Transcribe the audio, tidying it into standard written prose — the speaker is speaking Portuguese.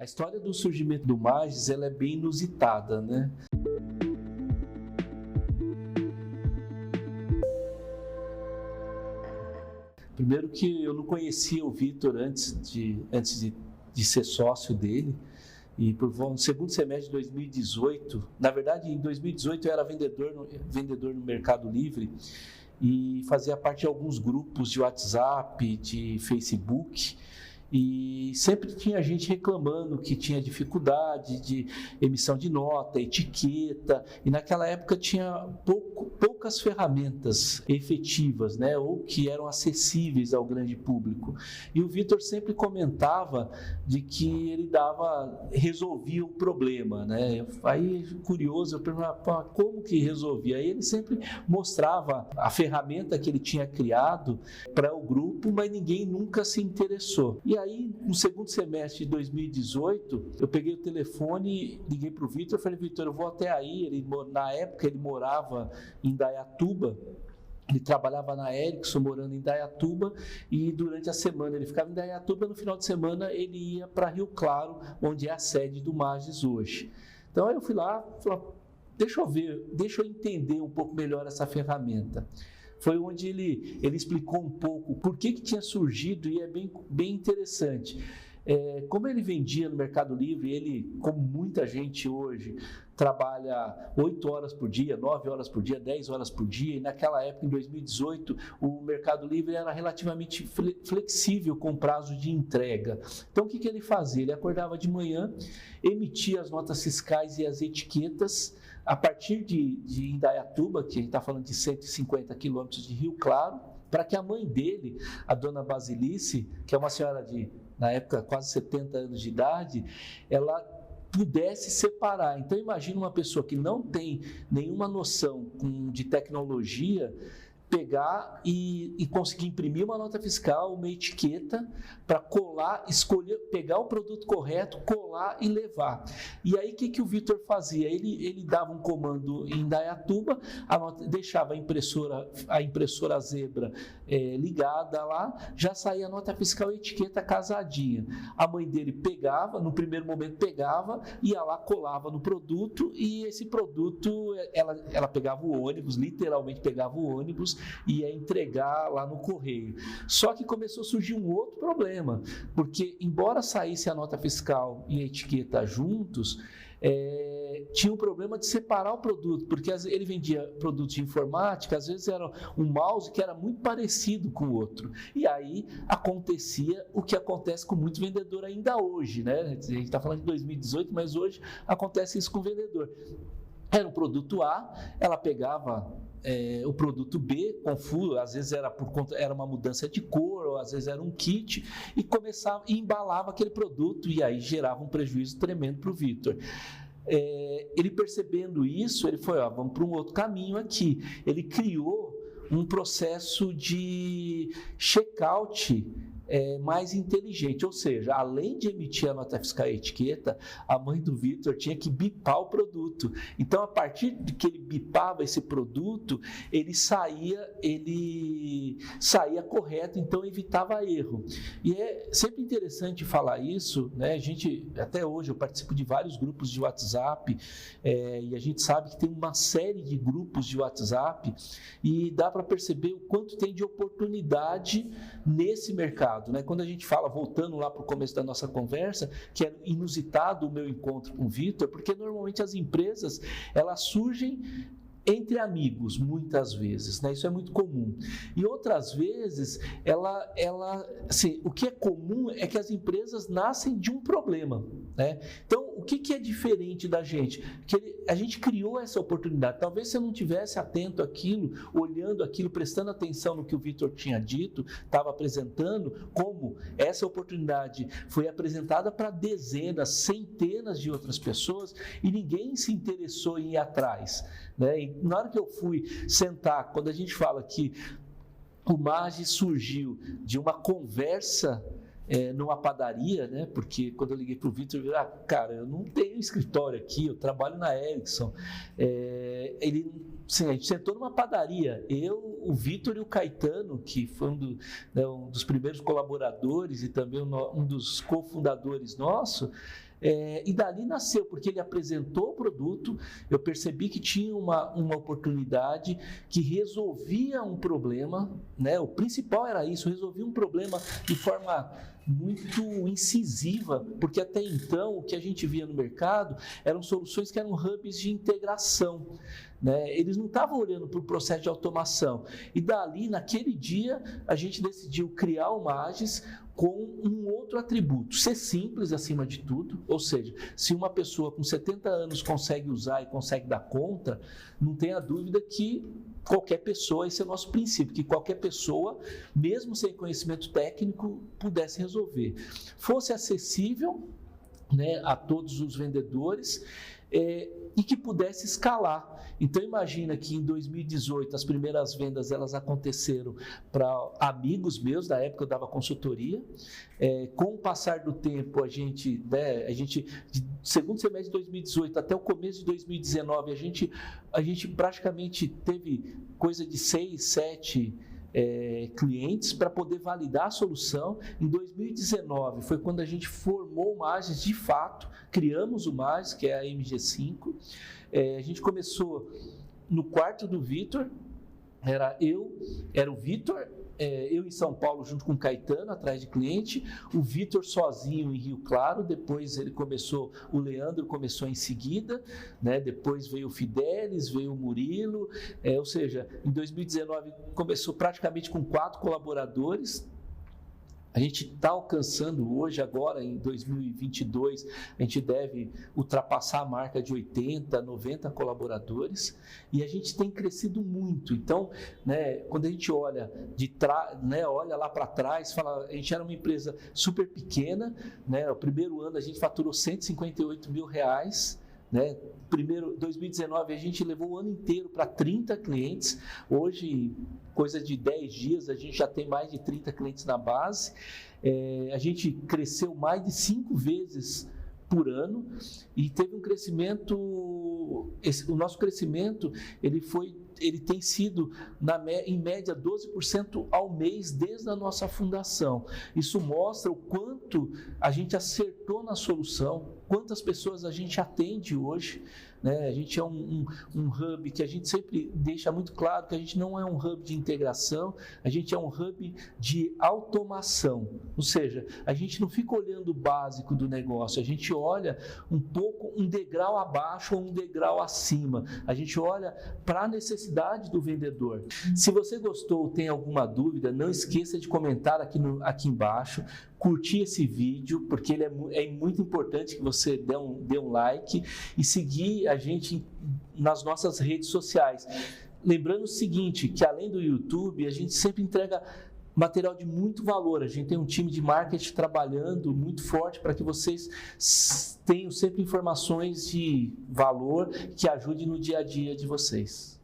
A história do surgimento do Magis, ela é bem inusitada, né? Primeiro que eu não conhecia o Vitor antes de ser sócio dele, e no segundo semestre de 2018, na verdade em 2018 eu era vendedor no Mercado Livre e fazia parte de alguns grupos de WhatsApp, de Facebook, e sempre tinha gente reclamando que tinha dificuldade de emissão de nota, etiqueta, e naquela época tinha poucas ferramentas efetivas, né, ou que eram acessíveis ao grande público. E o Vitor sempre comentava de que ele resolvia o problema, né? Aí, curioso, eu perguntava como que resolvia. Aí ele sempre mostrava a ferramenta que ele tinha criado para o grupo, mas ninguém nunca se interessou. E aí, no segundo semestre de 2018, eu peguei o telefone, liguei para o Vitor e falei: Vitor, eu vou até aí. Na época ele morava em Indaiatuba, ele trabalhava na Ericsson, morando em Indaiatuba, e durante a semana ele ficava em Indaiatuba, no final de semana ele ia para Rio Claro, onde é a sede do Magis hoje. Então aí eu fui lá e falei: deixa eu entender um pouco melhor essa ferramenta. Foi onde ele explicou um pouco por que tinha surgido, e é bem interessante. Como ele vendia no Mercado Livre, ele, como muita gente hoje, trabalha 8 horas por dia, 9 horas por dia, 10 horas por dia, e naquela época, em 2018, o Mercado Livre era relativamente flexível com prazo de entrega. Então, o que ele fazia? Ele acordava de manhã, emitia as notas fiscais e as etiquetas a partir de Indaiatuba, que a gente está falando de 150 quilômetros de Rio Claro, para que a mãe dele, a dona Basilice, que é uma senhora de, na época, quase 70 anos de idade, ela pudesse separar. Então, imagina uma pessoa que não tem nenhuma noção de tecnologia, pegar e conseguir imprimir uma nota fiscal, uma etiqueta, para colar, escolher, pegar o produto correto, colar e levar. E aí, o que o Vitor fazia? Ele dava um comando em Indaiatuba, deixava a impressora Zebra ligada lá, já saía a nota fiscal e etiqueta casadinha. A mãe dele pegava, no primeiro momento pegava, ia lá, colava no produto, e esse produto, ela pegava o ônibus, literalmente pegava o ônibus, e ia entregar lá no correio. Só que começou a surgir um outro problema, porque embora saísse a nota fiscal e a etiqueta juntos, tinha um problema de separar o produto, porque ele vendia produtos de informática, às vezes era um mouse que era muito parecido com o outro, e aí acontecia o que acontece com muitos vendedores ainda hoje, né? A gente está falando de 2018, mas hoje acontece isso com o vendedor. Era um produto A, ela pegava o produto B, confuso, às vezes era uma mudança de cor, ou às vezes era um kit, e começava e embalava aquele produto, e aí gerava um prejuízo tremendo para o Vitor. Ele percebendo isso, ele foi: vamos para um outro caminho aqui. Ele criou um processo de checkout mais inteligente, ou seja, além de emitir a nota fiscal e a etiqueta, a mãe do Vitor tinha que bipar o produto. Então, a partir de que ele bipava esse produto, ele saía correto, então evitava erro. E é sempre interessante falar isso, né? Até hoje eu participo de vários grupos de WhatsApp, e a gente sabe que tem uma série de grupos de WhatsApp, e dá para perceber o quanto tem de oportunidade nesse mercado. Né? Quando a gente fala, voltando lá para o começo da nossa conversa, que é inusitado o meu encontro com o Vitor, porque normalmente as empresas, elas surgem entre amigos, muitas vezes, né? Isso é muito comum. E outras vezes, assim, o que é comum é que as empresas nascem de um problema, né? Então, o que é diferente da gente? A gente criou essa oportunidade. Talvez você não tivesse atento àquilo, olhando aquilo, prestando atenção no que o Vitor tinha dito, estava apresentando, como essa oportunidade foi apresentada para dezenas, centenas de outras pessoas, e ninguém se interessou em ir atrás, né? E na hora que eu fui sentar, quando a gente fala que o Magis surgiu de uma conversa numa padaria, né? Porque quando eu liguei para o Vitor, cara, eu não tenho escritório aqui, eu trabalho na Ericsson. A gente sentou numa padaria, eu, o Vitor e o Caetano, que foi um dos primeiros colaboradores e também um dos cofundadores nosso. E dali nasceu, porque ele apresentou o produto, eu percebi que tinha uma oportunidade que resolvia um problema, né? O principal era isso, resolvia um problema de forma muito incisiva, porque até então o que a gente via no mercado eram soluções que eram hubs de integração, né? Eles não estavam olhando para o processo de automação, e dali, naquele dia, a gente decidiu criar o Magis com um outro atributo, ser simples acima de tudo, ou seja, se uma pessoa com 70 anos consegue usar e consegue dar conta, não tenha dúvida que qualquer pessoa, esse é o nosso princípio, que qualquer pessoa, mesmo sem conhecimento técnico, pudesse resolver. Fosse acessível, né, a todos os vendedores, e que pudesse escalar. Então imagina que em 2018 as primeiras vendas elas aconteceram para amigos meus, da época eu dava consultoria. Com o passar do tempo, a gente de segundo semestre de 2018 até o começo de 2019, a gente praticamente teve coisa de 6, 7 clientes para poder validar a solução. Em 2019 foi quando a gente formou o Magis de fato, criamos o Magis, que é a MG5. A gente começou no quarto do Vitor, era o Vitor, eu em São Paulo junto com o Caetano atrás de cliente, o Vitor sozinho em Rio Claro, depois o Leandro começou em seguida, né? Depois veio o Fidelis, veio o Murilo, ou seja, em 2019 começou praticamente com 4 colaboradores. A gente está alcançando hoje, agora em 2022, a gente deve ultrapassar a marca de 80, 90 colaboradores, e a gente tem crescido muito. Então, né, quando a gente olha olha lá para trás, fala, a gente era uma empresa super pequena, né, o primeiro ano a gente faturou R$158 mil, né? 2019 a gente levou o ano inteiro para 30 clientes, hoje, coisa de 10 dias, a gente já tem mais de 30 clientes na base, a gente cresceu mais de 5 vezes por ano e teve um crescimento, o nosso crescimento, ele tem sido, em média, 12% ao mês desde a nossa fundação. Isso mostra o quanto a gente acertou na solução, quantas pessoas a gente atende hoje, né? A gente é um hub que a gente sempre deixa muito claro que a gente não é um hub de integração, a gente é um hub de automação, ou seja, a gente não fica olhando o básico do negócio, a gente olha um degrau abaixo ou um degrau acima, a gente olha para a necessidade do vendedor. Se você gostou ou tem alguma dúvida, não esqueça de comentar aqui embaixo, curtir esse vídeo, porque ele é muito importante que você dê um like e seguir a gente nas nossas redes sociais. Lembrando o seguinte, que além do YouTube, a gente sempre entrega material de muito valor. A gente tem um time de marketing trabalhando muito forte para que vocês tenham sempre informações de valor que ajudem no dia a dia de vocês.